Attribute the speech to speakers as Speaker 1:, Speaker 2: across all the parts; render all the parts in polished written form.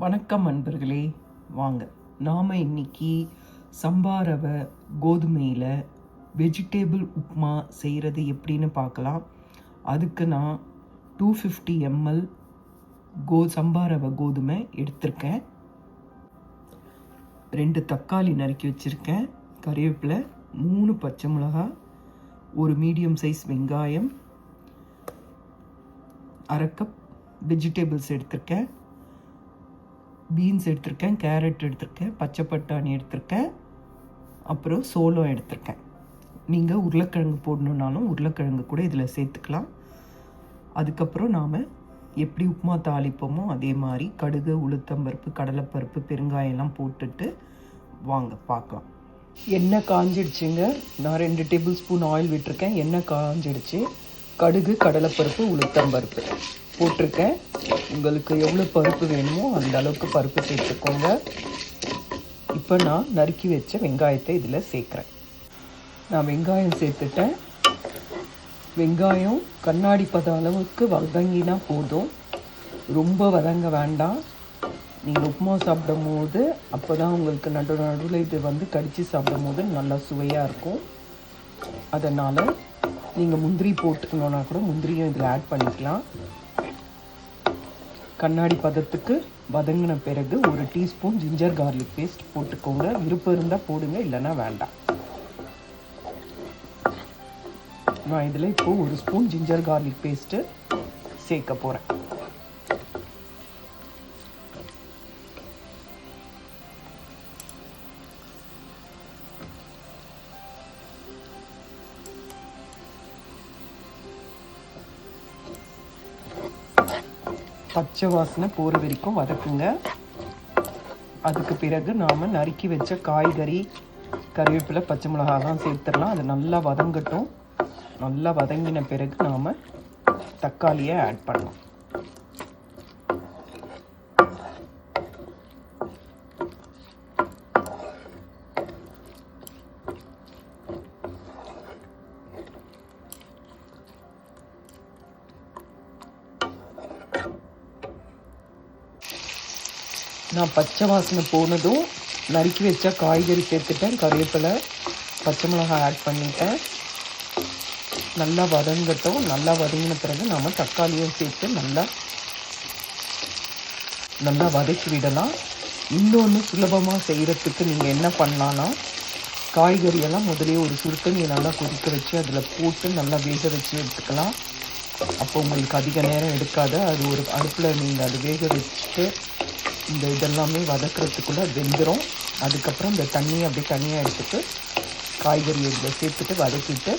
Speaker 1: வணக்கம் நண்பர்களே. வாங்க நாம் இன்னைக்கு சம்பா ரவை கோதுமையில் வெஜிடேபிள் உப்புமா செய்கிறது எப்படின்னு பார்க்கலாம். அதுக்கு நான் 250 ml சம்பா ரவை கோதுமை எடுத்திருக்கேன். 2 தக்காளி நறுக்கி வச்சுருக்கேன், கறிவேப்பிலை, 3 பச்சை மிளகாய், ஒரு மீடியம் சைஸ் வெங்காயம், அரை கப் வெஜிடேபிள்ஸ் எடுத்திருக்கேன். பீன்ஸ் எடுத்திருக்கேன், கேரட் எடுத்திருக்கேன், பச்சை பட்டாணி எடுத்திருக்கேன், அப்புறம் சோளம் எடுத்திருக்கேன். நீங்கள் உருளைக்கிழங்கு போடணுன்னாலும் உருளைக்கிழங்கு கூட இதில் சேர்த்துக்கலாம். அதுக்கப்புறம் நாம் எப்படி உப்புமா தாளிப்போமோ அதே மாதிரி கடுகு, உளுத்தம்பருப்பு, கடலைப்பருப்பு, பெருங்காயம்லாம் போட்டுட்டு வாங்க பார்க்கலாம். எண்ணெய் காஞ்சிடுச்சுங்க. நான் 2 டேபிள் ஸ்பூன் ஆயில் விட்டுருக்கேன். எண்ணெய் காஞ்சிடுச்சு. கடுகு, கடலைப்பருப்பு, உளுத்தம்பருப்பு போட்டிருக்கேன். உங்களுக்கு எவ்வளோ பருப்பு வேணுமோ அந்த அளவுக்கு பருப்பு சேர்த்துக்கோங்க. இப்போ நான் நறுக்கி வச்ச வெங்காயத்தை இதில் சேர்க்குறேன். நான் வெங்காயம் சேர்த்துட்டேன். வெங்காயம் கண்ணாடி பத அளவுக்கு வதங்கினா போதும், ரொம்ப வதங்க வேண்டாம். நீங்கள் உப்புமா சாப்பிடும் போது அப்போ தான் உங்களுக்கு நடுவில் இது கடித்து சாப்பிடும் போது நல்லா சுவையாக இருக்கும். அதனால் நீங்கள் முந்திரி போட்டுக்கணுன்னா கூட முந்திரியும் இதில் ஆட் பண்ணிக்கலாம். கண்ணாடி பதத்துக்கு வதங்கின பிறகு 1 டீஸ்பூன் ஜிஞ்சர் கார்லிக் பேஸ்ட் போட்டுக்கோங்க. விருப்பம் இருந்தால் போடுங்க, இல்லைன்னா வேண்டாம். நான் இதில் இப்போது 1 ஸ்பூன் ஜிஞ்சர் கார்லிக் பேஸ்ட்டு சேர்க்க போகிறேன். பச்சை வாசனை போகிற வரைக்கும் வதக்குங்க. அதுக்கு பிறகு நாம் நறுக்கி வச்ச காய்கறி, கறிவேப்பிலை, பச்சை மிளகாய் தான் சேர்த்துடலாம். அது நல்லா வதங்கட்டும். நல்லா வதங்கின பிறகு நாம் தக்காளியை ஆட் பண்ணலாம். நான் பச்சை வாசனை போனதும் நறுக்கி வச்ச காய்கறி சேர்த்துட்டேன். கறிவேப்பிலை, பச்சை மிளகாய் ஆட் பண்ணிட்டேன். நல்லா வதங்கட்டும். நல்லா வதங்கின பிறகு நாம் தக்காளியும் சேர்த்து நல்லா வதக்கி விடலாம். இன்னொன்று சுலபமாக செய்கிறதுக்கு நீங்கள் என்ன பண்ணலான்னா, காய்கறியெல்லாம் முதலே ஒரு சுடுத்தண்ணியை நல்லா கொதிக்க வச்சு அதில் போட்டு நல்லா வேக வச்சு எடுத்துக்கலாம். அப்போ உங்களுக்கு அதிக நேரம் எடுக்காது. அது ஒரு அடுப்பில் நீங்கள் அது வேக வச்சுட்டு இந்த இதெல்லாமே வதக்கிறதுக்குள்ளே வெந்துடும். அதுக்கப்புறம் இந்த தண்ணியை அப்படியே தனியாக எடுத்துட்டு காய்கறியை இதில் சேர்த்துட்டு வதக்கிட்டு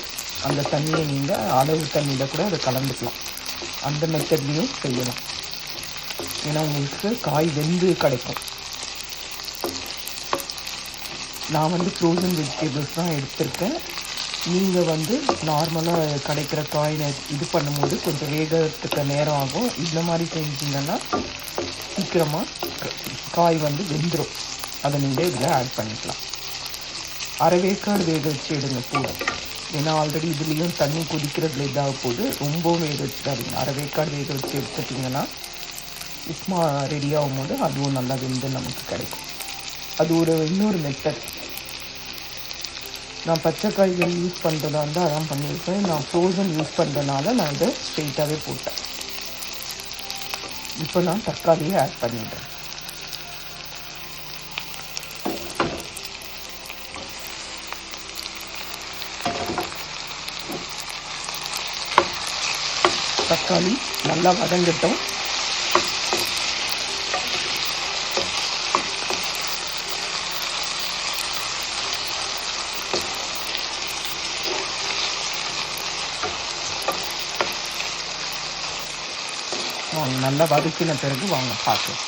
Speaker 1: அந்த தண்ணியை நீங்கள் அளவு தண்ணியில் கூட அதை கலந்துக்கலாம். அந்த மெத்தட்லேயும் செய்யலாம். ஏன்னா உங்களுக்கு காய் வெந்து கிடைக்கும். நான் ஃப்ரோசன் வெஜிடபிள்ஸ் தான் எடுத்திருக்கேன். நீங்கள் நார்மலாக கிடைக்கிற காயினை இது பண்ணும்போது கொஞ்சம் வேகிறதுக்கு நேரம் ஆகும். இந்த மாதிரி செஞ்சிங்கன்னா சீக்கிரமாக காய் வெந்துடும். அதை நீங்கள் இதில் ஆட் பண்ணிக்கலாம். அரை வேக்காடு வேக வச்சு எடுங்க போதும். ஏன்னா ஆல்ரெடி இதுலேயும் தண்ணி கொதிக்கிறதுல இதாக போது ரொம்பவும் வேக வச்சுக்காதீங்க. அரை வேக்காடு வேக வச்சு எடுத்துட்டிங்கன்னா உப்புமா ரெடி ஆகும் போது அதுவும் நல்லா வெந்து நமக்கு கிடைக்கும். அது இன்னொரு மெத்தட். நான் பச்சை காய்கறி யூஸ் பண்ணுறதா இருந்தால் அதான் பண்ணியிருக்கேன். நான் ஃப்ரோசன் யூஸ் பண்ணுறதுனால நான் இதை ஸ்ட்ரெயிட்டாகவே போட்டேன். இப்போ நான் தக்காளியை ஆட் பண்ணிடுறேன். தக்காளி நல்லா வதங்கட்டும். நல்லா வதக்கின பிறகு வாங்க பார்க்கலாம்.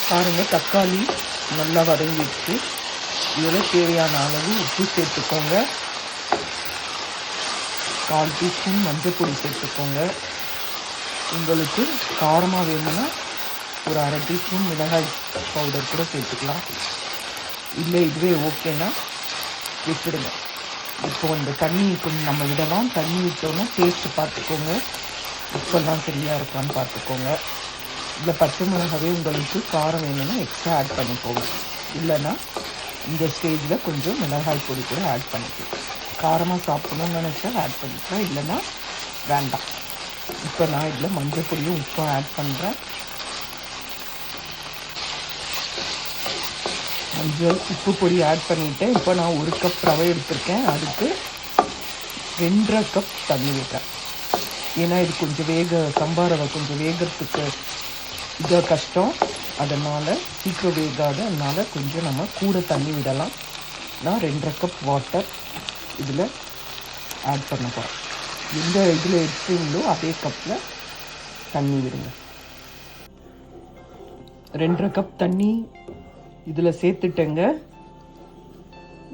Speaker 1: பாருங்கள், தக்காளி நல்லா வதங்கிடுச்சு. இதில் தேவையான அளவு உப்பு சேர்த்துக்கோங்க. 1/4 டீஸ்பூன் மஞ்சள் பொடி சேர்த்துக்கோங்க. உங்களுக்கு காரமாக வேணும்னா ஒரு அரை டீஸ்பூன் மிளகாய் பவுடர் கூட சேர்த்துக்கலாம். இல்லை இதுவே ஓகேன்னா விட்டுடுங்க. இப்போ இந்த தண்ணி கொஞ்சம் நம்ம விடலாம். தண்ணி விட்டோன்னா டேஸ்ட்டு பார்த்துக்கோங்க. உப்பெல்லாம் சரியாக இருக்கான்னு பார்த்துக்கோங்க. இதில் பச்சை மிளகாவே உங்களுக்கு காரம் வேணும்னா எக்ஸ்ட்ரா ஆட் பண்ணிக்கோங்க. இல்லைன்னா இந்த ஸ்டேஜில் கொஞ்சம் மிளகாய் பொடி கூட ஆட் பண்ணிக்கலாம். காரமாக சாப்பிடணும்னு நினச்சா ஆட் பண்ணிக்கலாம், இல்லைன்னா வேண்டாம். இப்போ நான் இதில் மஞ்சள் பொடியும் உப்பும் ஆட் பண்ணுறேன். மஞ்சள் உப்பு பொடி ஆட் பண்ணிவிட்டேன். இப்போ நான் 1 கப் ரவை எடுத்திருக்கேன். அதுக்கு 2.5 கப் தண்ணி விட்டேன். ஏன்னா இது கொஞ்சம் சம்பா ரவை கொஞ்சம் வேகிறதுக்கு இது கஷ்டம், அதனால் சீக்கிரம் வேகாது. அதனால் கொஞ்சம் நம்ம கூட தண்ணி விடலாம். நான் 2.5 கப் வாட்டர் இதில் ஆட் பண்ண போகிறேன். எந்த இதில் எடுத்தீங்களோ அதே கப்பில் தண்ணி விடுங்க. 2.5 கப் தண்ணி இதில் சேர்த்துட்டேங்க.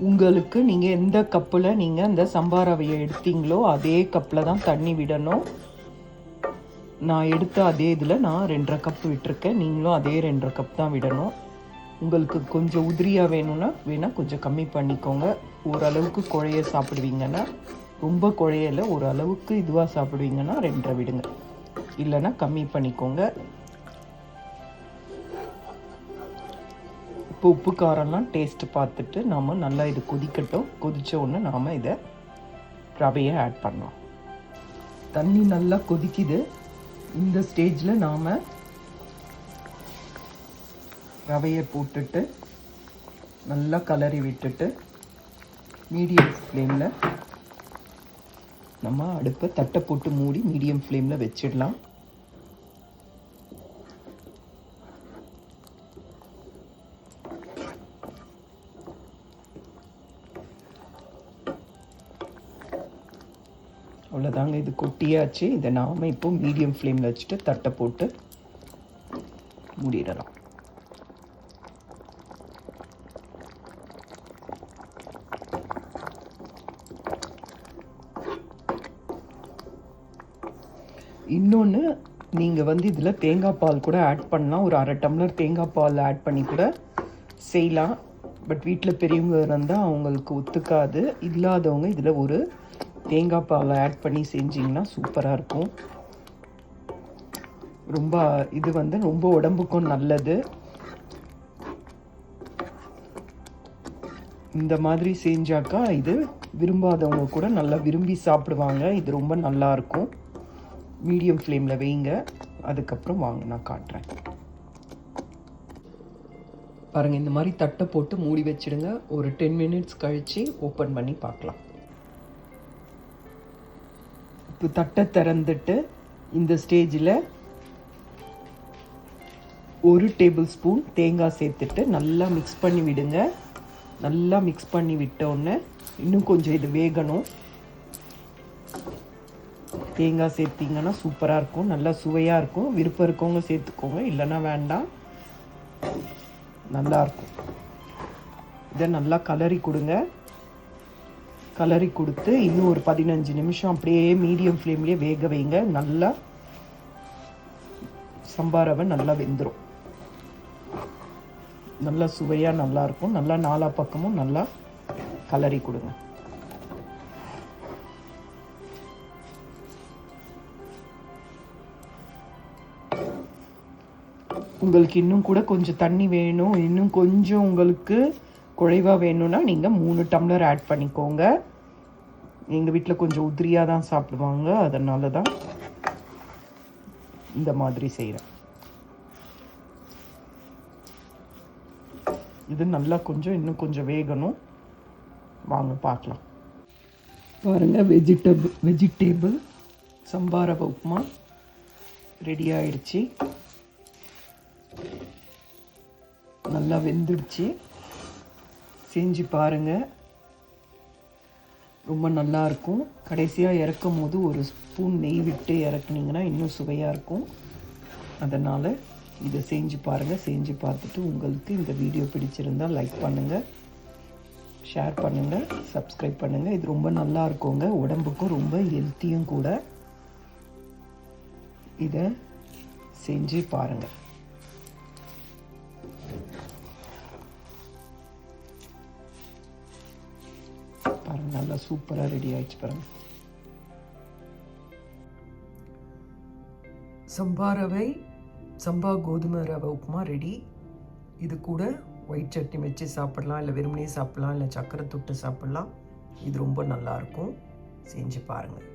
Speaker 1: உங்களுக்கு நீங்கள் எந்த கப்பில் நீங்கள் இந்த சம்பா ரவையை எடுத்தீங்களோ அதே கப்பில் தான் தண்ணி விடணும். நான் எடுத்த அதே இதில் நான் 2.5 கப் விட்டுருக்கேன். நீங்களும் அதே 2.5 கப் தான் விடணும். உங்களுக்கு கொஞ்சம் உதிரியாக வேணால் கொஞ்சம் கம்மி பண்ணிக்கோங்க. ஓரளவுக்கு குழைய சாப்பிடுவீங்கன்னா, ரொம்ப குழையல ஓரளவுக்கு இதுவாக சாப்பிடுவீங்கன்னா 2.5 விடுங்க, இல்லைன்னா கம்மி பண்ணிக்கோங்க. இப்போ உப்பு காரம்லாம் டேஸ்ட்டு பார்த்துட்டு நாம் நல்லா இது கொதிக்கட்டும். கொதித்த உடனே நாம் இதை ரவையை ஆட் பண்ணலாம். தண்ணி நல்லா கொதிக்குது. இந்த ஸ்டேஜில் நாம் ரவையை போட்டுட்டு நல்லா கலரி விட்டுட்டு மீடியம் ஃப்ளேமில் நம்ம அடுப்பை தட்டை போட்டு மூடி மீடியம் ஃப்ளேமில் வச்சிடலாம். அவ்வளோதாங்க, இது கொட்டியாச்சு. இதை நாம் இப்போ மீடியம் ஃப்ளேமில் வச்சுட்டு தட்டை போட்டு மூடிடலாம். இன்னொன்று, நீங்கள் இதில் தேங்காய் பால் கூட ஆட் பண்ணலாம். ஒரு 1/2 டம்ளர் தேங்காய் பால் ஆட் பண்ணி கூட செய்யலாம். பட் வீட்டில் பெரியவங்க இருந்தால் அவங்களுக்கு ஒத்துக்காது. இல்லாதவங்க இதில் ஒரு தேங்காய் பாலை ஆட் பண்ணி செஞ்சிங்கன்னா சூப்பராக இருக்கும். இது ரொம்ப உடம்புக்கும் நல்லது. இந்த மாதிரி செஞ்சாக்கா இது விரும்பாதவங்க கூட நல்லா விரும்பி சாப்பிடுவாங்க. இது ரொம்ப நல்லாயிருக்கும். மீடியம் ஃப்ளேமில் வைங்க. அதுக்கப்புறம் வாங்க நான் காட்டுறேன். பாருங்கள், இந்த மாதிரி தட்டை போட்டு மூடி வச்சிடுங்க. ஒரு 10 மினிட்ஸ் கழித்து ஓப்பன் பண்ணி பார்க்கலாம். இப்போ தட்டை திறந்துட்டு இந்த ஸ்டேஜில் 1 டேபிள் ஸ்பூன் தேங்காய் சேர்த்துட்டு நல்லா மிக்ஸ் பண்ணி விடுங்க. நல்லா மிக்ஸ் பண்ணி விட்டோன்னே இன்னும் கொஞ்சம் இது வேகணும். தேங்காய் சேர்த்திங்கன்னா சூப்பராக இருக்கும், நல்லா சுவையாக இருக்கும். விருப்பம் இருக்கவங்க சேர்த்துக்கோங்க, இல்லைன்னா வேண்டாம். நல்லாயிருக்கும். இதை நல்லா கலரி கொடுங்க. கலரி கொடுத்து இன்னும் ஒரு 15 நிமிஷம் அப்படியே மீடியம் ஃப்ளேம்லேயே வேக வைங்க. நல்லா சம்பா ரவை நல்லா வெந்துடும். நல்லா சுவையாக நல்லாயிருக்கும். நல்லா நாலா பக்கமும் நல்லா கலரி கொடுங்க. உங்களுக்கு இன்னும் கூட கொஞ்சம் தண்ணி வேணும், இன்னும் கொஞ்சம் உங்களுக்கு குழைவாக வேணும்னா நீங்கள் 3 டம்ளர் ஆட் பண்ணிக்கோங்க. எங்கள் வீட்டில் கொஞ்சம் உதிரியாக தான் சாப்பிடுவாங்க, அதனால தான் இந்த மாதிரி செய்கிறேன். இது நல்லா இன்னும் கொஞ்சம் வேகணும். வாங்க பார்க்கலாம். பாருங்கள், வெஜிடேபிள் சம்பா ரவை உப்புமா ரெடி ஆயிடுச்சு. நல்லா வெந்துடுச்சு. செஞ்சு பாருங்கள், ரொம்ப நல்லாயிருக்கும். கடைசியாக இறக்கும் போது ஒரு ஸ்பூன் நெய் விட்டு இறக்குனீங்கன்னா இன்னும் சுவையாக இருக்கும். அதனால் இதை செஞ்சு பாருங்கள். செஞ்சு பார்த்துட்டு உங்களுக்கு இந்த வீடியோ பிடிச்சிருந்தால் லைக் பண்ணுங்கள், ஷேர் பண்ணுங்கள், சப்ஸ்கிரைப் பண்ணுங்கள். இது ரொம்ப நல்லா இருக்குங்க, உடம்புக்கும் ரொம்ப ஹெல்த்தியும் கூட. இதை செஞ்சு பாருங்கள். பாருங்கள், நல்லா சூப்பராக ரெடி ஆகிடுச்சு பாருங்கள். சம்பா ரவை, சம்பா கோதுமை ரவை உப்புமா ரெடி. இது கூட ஒயிட் சட்னி வச்சு சாப்பிட்லாம், இல்லை வெறுமனே சாப்பிட்லாம், இல்லை சக்கரை தொட்டு சாப்பிட்லாம். இது ரொம்ப நல்லாயிருக்கும். செஞ்சு பாருங்கள்.